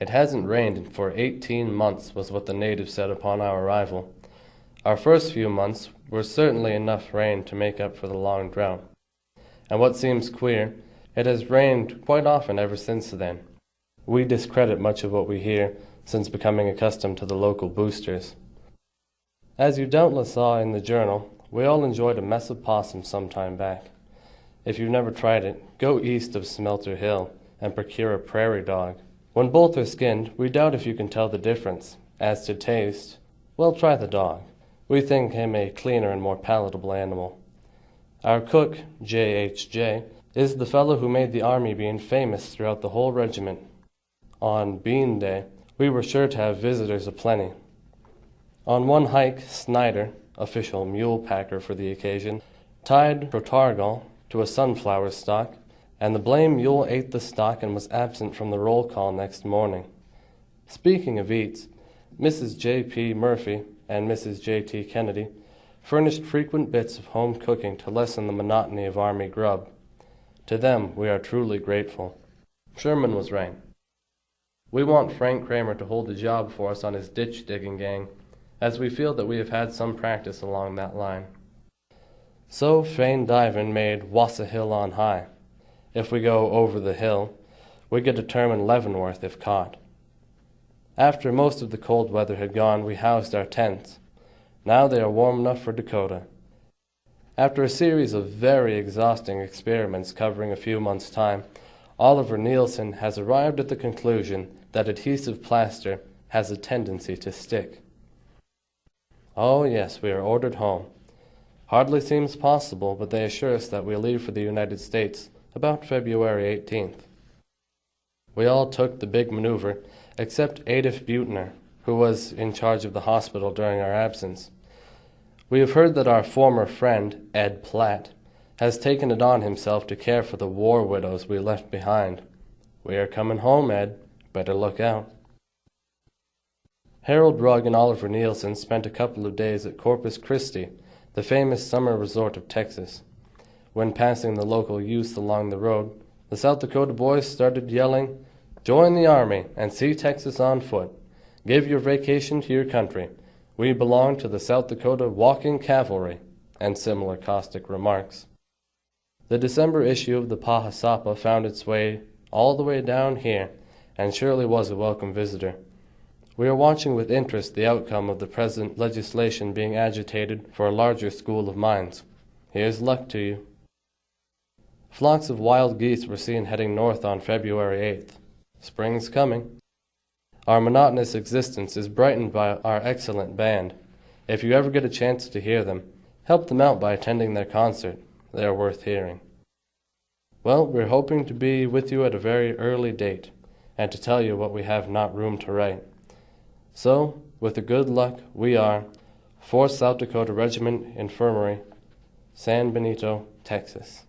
It hasn't rained for 18 months, was what the natives said upon our arrival. Our first few months were certainly enough rain to make up for the long drought. And what seems queer, it has rained quite often ever since then. We discredit much of what we hear since becoming accustomed to the local boosters. As you doubtless saw in the journal, we all enjoyed a mess of possum some time back. If you've never tried it, go east of Smelter Hill and procure a prairie dog. When both are skinned, we doubt if you can tell the difference. As to taste, well, try the dog. We think him a cleaner and more palatable animal. Our cook, J.H.J., is the fellow who made the army bean famous throughout the whole regiment. On Bean Day, we were sure to have visitors aplenty. On one hike, Snyder, official mule packer for the occasion, tied Protargal to a sunflower stalk, and the blame mule ate the stalk and was absent from the roll call next morning. Speaking of eats, Mrs. J.P. Murphy and Mrs. J.T. Kennedy furnished frequent bits of home cooking to lessen the monotony of army grub. To them we are truly grateful. Sherman was right. We want Frank Kramer to hold the job for us on his ditch-digging gang, as we feel that we have had some practice along that line. So Fane Diven made Wassa Hill on high. If we go over the hill, we get to determine Leavenworth if caught. After most of the cold weather had gone, we housed our tents. Now they are warm enough for Dakota. After a series of very exhausting experiments covering a few months' time, Oliver Nielsen has arrived at the conclusion that adhesive plaster has a tendency to stick. Oh yes, we are ordered home. Hardly seems possible, but they assure us that we leave for the United States about February 18th. We all took the big maneuver, except Adolf Buettner, who was in charge of the hospital during our absence. We have heard that our former friend, Ed Platt, has taken it on himself to care for the war widows we left behind. We are coming home, Ed. Better look out. Harold Rugg and Oliver Nielsen spent a couple of days at Corpus Christi, the famous summer resort of Texas. When passing the local youths along the road, the South Dakota boys started yelling, "Join the Army and see Texas on foot. Give your vacation to your country. We belong to the South Dakota Walking Cavalry," and similar caustic remarks. The December issue of the Pahasapa found its way all the way down here, and surely was a welcome visitor. We are watching with interest the outcome of the present legislation being agitated for a larger school of mines. Here's luck to you. Flocks of wild geese were seen heading north on February 8th. Spring's coming. Our monotonous existence is brightened by our excellent band. If you ever get a chance to hear them, help them out by attending their concert. They are worth hearing. Well, we're hoping to be with you at a very early date, and to tell you what we have not room to write. So, with the good luck, we are 4th South Dakota Regiment Infirmary, San Benito, Texas.